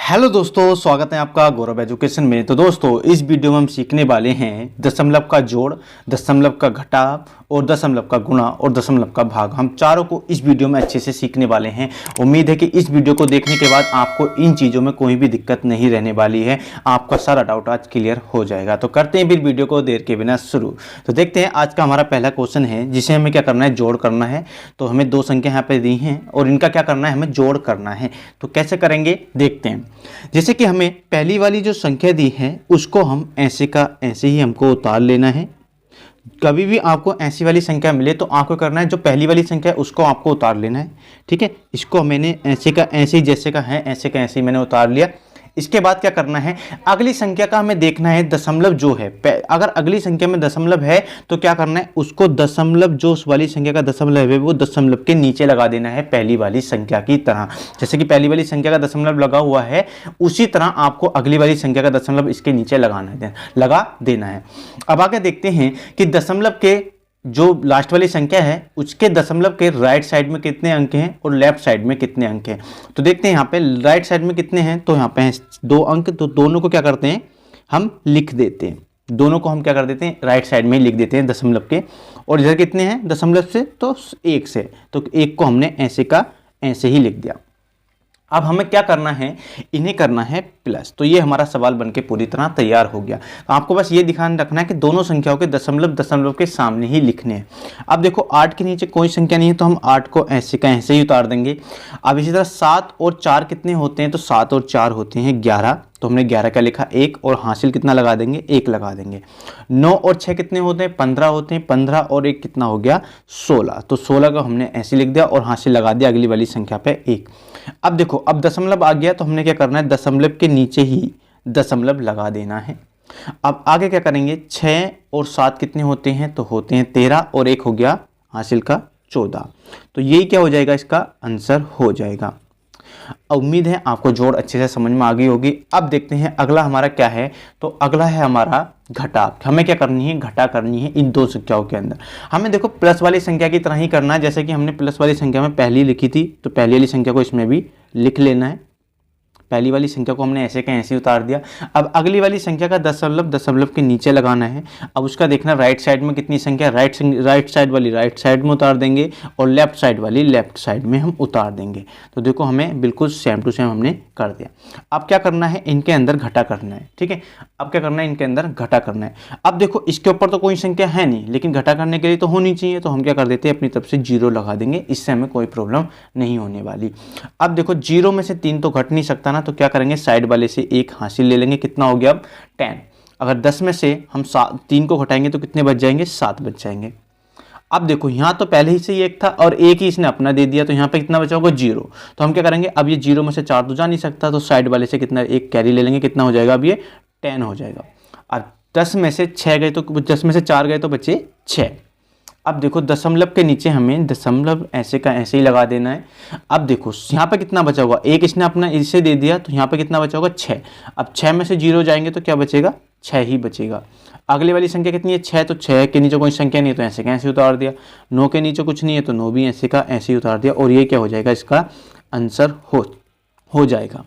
Hello दोस्तों, स्वागत है आपका गौरव एजुकेशन में। तो दोस्तों, इस वीडियो में हम सीखने वाले हैं दशमलव का जोड़, दशमलव का घटाव और दशमलव का गुणा और दशमलव का भाग। हम चारों को इस वीडियो में अच्छे से सीखने वाले हैं। उम्मीद है कि इस वीडियो को देखने के बाद आपको इन चीज़ों में कोई भी दिक्कत नहीं रहने वाली है, आपका सारा डाउट आज क्लियर हो जाएगा। तो करते हैं फिर वीडियो को देर के बिना शुरू। तो देखते हैं आज का हमारा पहला क्वेश्चन है, जिसे हमें क्या करना है, जोड़ करना है। तो हमें दो संख्या यहाँ पे दी हैं और इनका क्या करना है, हमें जोड़ करना है। तो कैसे करेंगे देखते हैं। जैसे कि हमें पहली वाली जो संख्या दी है उसको हम ऐसे का ऐसे ही हमको उतार लेना है। कभी भी आपको ऐसी वाली संख्या मिले तो आपको करना है, जो पहली वाली संख्या है उसको आपको उतार लेना है। ठीक है, इसको मैंने ऐसे का ऐसे ही, जैसे का है ऐसे का ऐसे ही मैंने उतार लिया। इसके बाद क्या करना है, अगली संख्या का हमें देखना है दशमलव जो है। अगर अगली संख्या में दशमलव है तो क्या करना है, उसको दशमलव, जो उस वाली संख्या का दशमलव है वो दशमलव के नीचे लगा देना है, पहली वाली संख्या की तरह। जैसे कि पहली वाली संख्या का दशमलव लगा हुआ है, उसी तरह आपको अगली वाली संख्या का दशमलव इसके नीचे लगा देना है। अब आगे देखते हैं कि दशमलव के जो लास्ट वाली संख्या है उसके दशमलव के राइट साइड में कितने अंक हैं और लेफ्ट साइड में कितने अंक हैं। तो देखते हैं यहाँ पे राइट साइड में कितने हैं, तो यहाँ पे हैं 2 अंक। तो दोनों को क्या करते हैं, हम लिख देते हैं। दोनों को हम क्या कर देते हैं, राइट साइड में ही लिख देते हैं दशमलव के। और इधर कितने हैं दशमलव से, तो 1 से, तो 1 को हमने ऐसे का ऐसे ही लिख दिया। अब हमें क्या करना है, इन्हें करना है प्लस। तो ये हमारा सवाल बनके पूरी तरह तैयार हो गया। तो आपको बस ये ध्यान रखना है कि दोनों संख्याओं के दशमलव दशमलव के सामने ही लिखने हैं। अब देखो 8 के नीचे कोई संख्या नहीं है तो हम 8 को ऐसे का ऐसे ही उतार देंगे। अब इसी तरह 7 और 4 कितने होते हैं, तो 7 और 4 होते हैं 11। तो हमने 11 का लिखा 1 और हासिल कितना लगा देंगे, 1 लगा देंगे। 9 और 6 कितने होते हैं, 15 होते हैं। 15 और 1 कितना हो गया, 16। तो 16 का हमने ऐसे लिख दिया और हासिल लगा दिया अगली वाली संख्या पे 1। अब देखो, अब दशमलव आ गया तो हमने क्या करना है, दशमलव के नीचे ही दशमलव लगा देना है। अब आगे क्या करेंगे, 6 और 7 कितने होते हैं, तो होते हैं 13 और 1 हो गया हासिल का 14। तो यही क्या हो जाएगा, इसका आंसर हो जाएगा। उम्मीद है आपको जोड़ अच्छे से समझ में आ गई होगी। अब देखते हैं अगला हमारा क्या है। तो अगला है हमारा घटा। हमें क्या करनी है, घटा करनी है इन दो संख्याओं के अंदर। हमें देखो प्लस वाली संख्या की तरह ही करना है, जैसे कि हमने प्लस वाली संख्या में पहली लिखी थी, तो पहली वाली संख्या को इसमें भी लिख लेना है। पहली वाली संख्या को हमने ऐसे का ऐसे उतार दिया। अब अगली वाली संख्या का दशमलव दशमलव के नीचे लगाना है। अब उसका देखना राइट साइड में कितनी संख्या, राइट साइड वाली राइट साइड में उतार देंगे और लेफ्ट साइड वाली लेफ्ट साइड में हम उतार देंगे। तो देखो हमें बिल्कुल सेम टू सेम हमने कर दिया। अब क्या करना है, इनके अंदर घटा करना है। ठीक है, अब क्या करना है, इनके अंदर घटा करना है। अब देखो इसके ऊपर तो कोई संख्या है नहीं, लेकिन घटा करने के लिए तो होनी चाहिए। तो हम क्या कर देते हैं, अपनी तरफ से 0 लगा देंगे, इससे हमें कोई प्रॉब्लम नहीं होने वाली। अब देखो 0 में से 3 तो घट नहीं सकता ना, तो क्या करेंगे, साइड वाले से 1 हासिल ले लेंगे। कितना हो गया अब 10। अगर 10 में से हम 3 को घटाएंगे तो कितने बच जाएंगे, 7 बच जाएंगे। अब देखो यहाँ तो पहले ही से ही 1 था और 1 ही इसने अपना दे दिया, तो यहाँ पे कितना बचा होगा, 0। तो हम क्या करेंगे, अब ये 0 में से 4 तो जा नहीं सकता, तो साइड वाले से कितना 1 कैरी ले लेंगे। कितना हो जाएगा, अब ये 10 हो जाएगा। अब 10 में से 6 गए तो 10 में से 4 गए तो बचे 6। अब देखो दशमलव के नीचे हमें दशमलव ऐसे का ऐसे ही लगा देना है। अब देखो यहाँ पे कितना बचा होगा, 1 इसने अपना इसे दे दिया, तो यहाँ पे कितना बचा होगा, 6। अब 6 में से 0 जाएंगे तो क्या बचेगा, 6 ही बचेगा। अगली वाली संख्या कितनी है, 6। तो 6 के नीचे कोई संख्या नहीं है तो ऐसे का ऐसे उतार दिया। 9 के नीचे कुछ नहीं है तो 9 भी ऐसे का ऐसे ही उतार दिया। और ये क्या हो जाएगा, इसका आंसर हो जाएगा।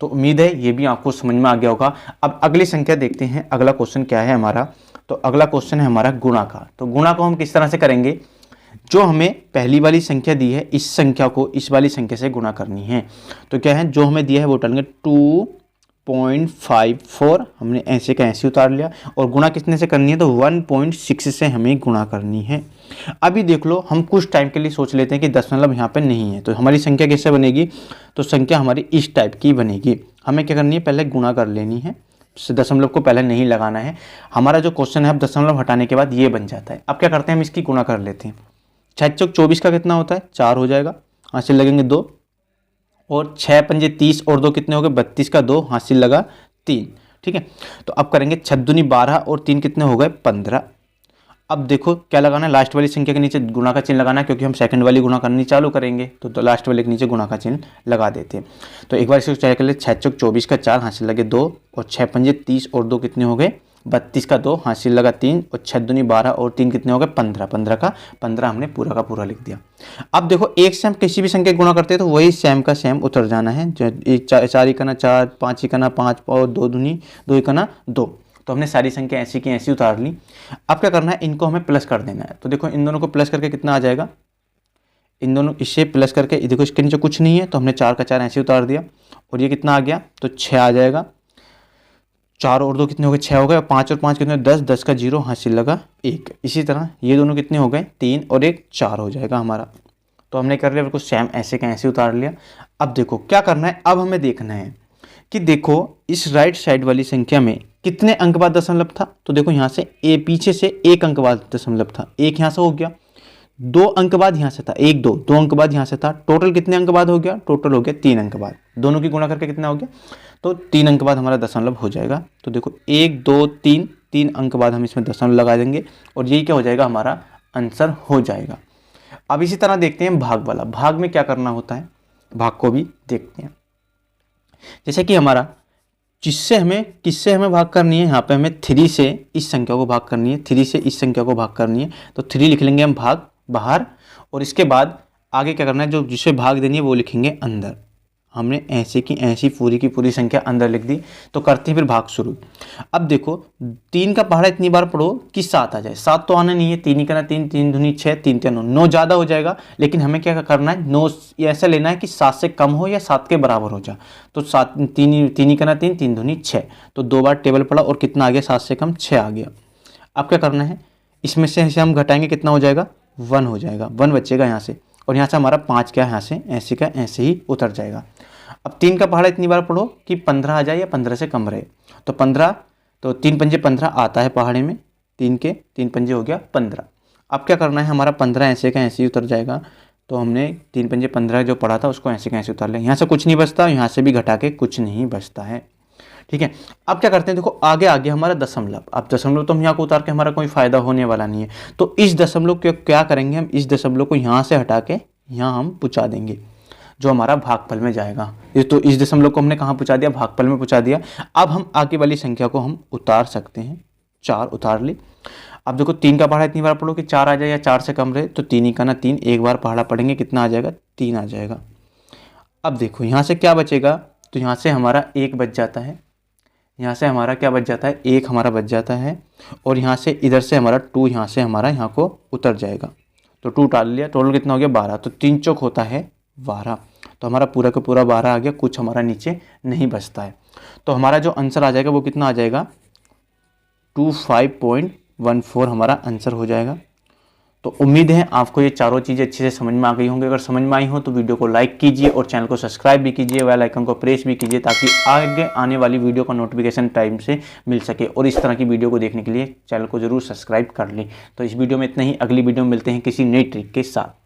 तो उम्मीद है ये भी आपको समझ में आ गया होगा। अब अगली संख्या देखते हैं, अगला क्वेश्चन क्या है हमारा। तो अगला क्वेश्चन है हमारा गुणा का। तो गुणा को हम किस तरह से करेंगे, जो हमें पहली वाली संख्या दी है इस संख्या को इस वाली संख्या से गुणा करनी है। तो क्या है, जो हमें दिया है वो उतारेंगे 2.54, हमने ऐसे का ऐसे उतार लिया। और गुणा कितने से करनी है, तो 1.6 से हमें गुणा करनी है। अभी देख लो, हम कुछ टाइम के लिए सोच लेते हैं कि दशमलव यहाँ पे नहीं है, तो हमारी संख्या कैसे बनेगी, तो संख्या हमारी इस टाइप की बनेगी। हमें क्या करनी है, पहले गुणा कर लेनी है, दशमलव को पहले नहीं लगाना है। हमारा जो क्वेश्चन है अब दशमलव हटाने के बाद ये बन जाता है। अब क्या करते हैं, हम इसकी गुणा कर लेते हैं। 6 चौक 24 का कितना होता है, 4 हो जाएगा, हासिल लगेंगे 2। और 6 पंजे 30 और 2 कितने हो गए, 32 का 2 हासिल लगा 3। ठीक है, तो अब करेंगे 6 दूनी 12 और 3 कितने हो गए, 15। अब देखो क्या लगाना है, लास्ट वाली संख्या के नीचे गुणा का चिन्ह लगाना है, क्योंकि हम सेकंड वाली गुणा करनी चालू करेंगे। तो लास्ट वाले के नीचे गुणा का चिन्ह लगा देते हैं। तो एक बार इसको चेक कर ले, 6 चौक 24 का 4 हासिल लगे 2 और 6 पंजे 30 और 2 कितने हो गए, 32 का 2 हासिल लगा 3 और 6 दूनी 12 और 3 कितने हो गए 15, 15 का 15 हमने पूरा का पूरा लिख दिया। अब देखो एक से हम किसी भी संख्या गुणा करते हैं तो वही सेम का सेम उतर जाना है। जो 4 इकाना 4, 5 इकाना 5 और 2 दूनी 2 इकाना 2। तो हमने सारी संख्या ऐसी की ऐसी उतार ली। अब क्या करना है, इनको हमें प्लस कर देना है। तो देखो इन दोनों को प्लस करके कितना आ जाएगा, इन दोनों इससे प्लस करके देखो इसके नीचे कुछ नहीं है तो हमने 4 का 4 ऐसे उतार दिया और ये कितना आ गया तो 6 आ जाएगा। 4 और 2 कितने हो गए 6 हो गए, 5 और 5 कितने 10, 10 का 0 हासिल लगा 1। इसी तरह ये दोनों कितने हो गए 3 और 1 4 हो जाएगा हमारा। तो हमने कर लिया बिल्कुल सेम ऐसे का ऐसे उतार लिया। अब देखो क्या करना है, अब हमें देखना है कि देखो इस राइट साइड वाली संख्या में कितने अंक बाद दशमलव था। तो देखो यहाँ से पीछे से 1 अंक बाद दशमलव था, 1 यहाँ से हो गया, 2 अंक बाद यहाँ से था 1 2, 2 अंक बाद यहाँ से था, टोटल कितने अंक बाद हो गया, टोटल हो गया 3 अंक बाद। दोनों की गुणा करके कितना हो गया तो 3 अंक बाद हमारा दशमलव हो जाएगा। तो देखो 1 2 3, 3 अंक बाद हम इसमें दशमलव लगा देंगे और यही क्या हो जाएगा हमारा आंसर हो जाएगा। अब इसी तरह देखते हैं भाग वाला, भाग में क्या करना होता है, भाग को भी देखते हैं। जैसे कि हमारा किससे हमें भाग करनी है, यहाँ पे हमें 3 से इस संख्या को भाग करनी है, 3 से इस संख्या को भाग करनी है। तो 3 लिख लेंगे हम भाग बाहर और इसके बाद आगे क्या करना है, जो जिसे भाग देनी है वो लिखेंगे अंदर। हमने ऐसे की ऐसी पूरी की पूरी संख्या अंदर लिख दी। तो करते हैं फिर भाग शुरू। अब देखो 3 का पहाड़ा इतनी बार पढ़ो कि 7 आ जाए, 7 तो आना नहीं है, 3 ही करना 3, 3 दूनी 6, 3 3 9, 9 ज़्यादा हो जाएगा। लेकिन हमें क्या करना है 9 ऐसा लेना है कि 7 से कम हो या 7 के बराबर हो जाए। तो 7 3 ही करना 3, 3 दूनी 6, तो 2 बार टेबल पड़ा और कितना आ गया 7 से कम 6 आ गया। अब क्या करना है, इसमें से हम घटाएंगे कितना हो जाएगा 1 हो जाएगा, 1 बचेगा यहाँ से और यहाँ से हमारा 5 क्या यहाँ से ऐसे का ऐसे ही उतर जाएगा। अब 3 का पहाड़ा इतनी बार पढ़ो कि 15 आ जाए या 15 से कम रहे। तो 15 तो 3 पंजे 15 आता है पहाड़े में, 3 के 3 पंजे हो गया 15। अब क्या करना है, हमारा 15 ऐसे का ऐसे ही उतर जाएगा। तो हमने 3 पंजे 15 जो पढ़ा था उसको ऐसे का ऐसे उतार लिया। यहाँ से कुछ नहीं बचता, यहाँ से भी घटा के कुछ नहीं बचता है। ठीक है, अब क्या करते हैं, देखो आगे आगे हमारा दशमलव। अब दशमलव तो हम यहाँ को उतार के हमारा कोई फायदा होने वाला नहीं है। तो इस दशमलव को क्या करेंगे, हम इस दशमलव को यहाँ से हटा के यहाँ हम पहुँचा देंगे जो हमारा भागफल में जाएगा। तो इस दशमलव को हमने कहाँ पहुँचा दिया, भागफल में पहुँचा दिया। अब हम आगे वाली संख्या को हम उतार सकते हैं, 4 उतार ली। अब देखो 3 का पहाड़ा इतनी बार पढ़ो कि 4 आ जाए या 4 से कम रहे। तो 3 ही का ना 3, एक बार पहाड़ा पढ़ेंगे कितना आ जाएगा 3 आ जाएगा। अब देखो यहाँ से क्या बचेगा, तो यहाँ से हमारा 1 बच जाता है, यहाँ से हमारा क्या बच जाता है 1 हमारा बच जाता है और यहाँ से इधर से हमारा 2 यहाँ से हमारा यहाँ को उतर जाएगा। तो 2 टाल लिया, टोटल कितना हो गया 12। तो 3 चौक होता है 12। तो हमारा पूरा का पूरा 12 आ गया, कुछ हमारा नीचे नहीं बचता है। तो हमारा जो आंसर आ जाएगा वो कितना आ जाएगा 25.14 हमारा आंसर हो जाएगा। तो उम्मीद है आपको ये चारों चीज़ें अच्छे से समझ में आ गई होंगी। अगर समझ में आई हो तो वीडियो को लाइक कीजिए और चैनल को सब्सक्राइब भी कीजिए, बेल आइकन को प्रेस भी कीजिए ताकि आगे आने वाली वीडियो का नोटिफिकेशन टाइम से मिल सके। और इस तरह की वीडियो को देखने के लिए चैनल को जरूर सब्सक्राइब कर लें। तो इस वीडियो में इतना ही, अगली वीडियो में मिलते हैं किसी नई ट्रिक के साथ।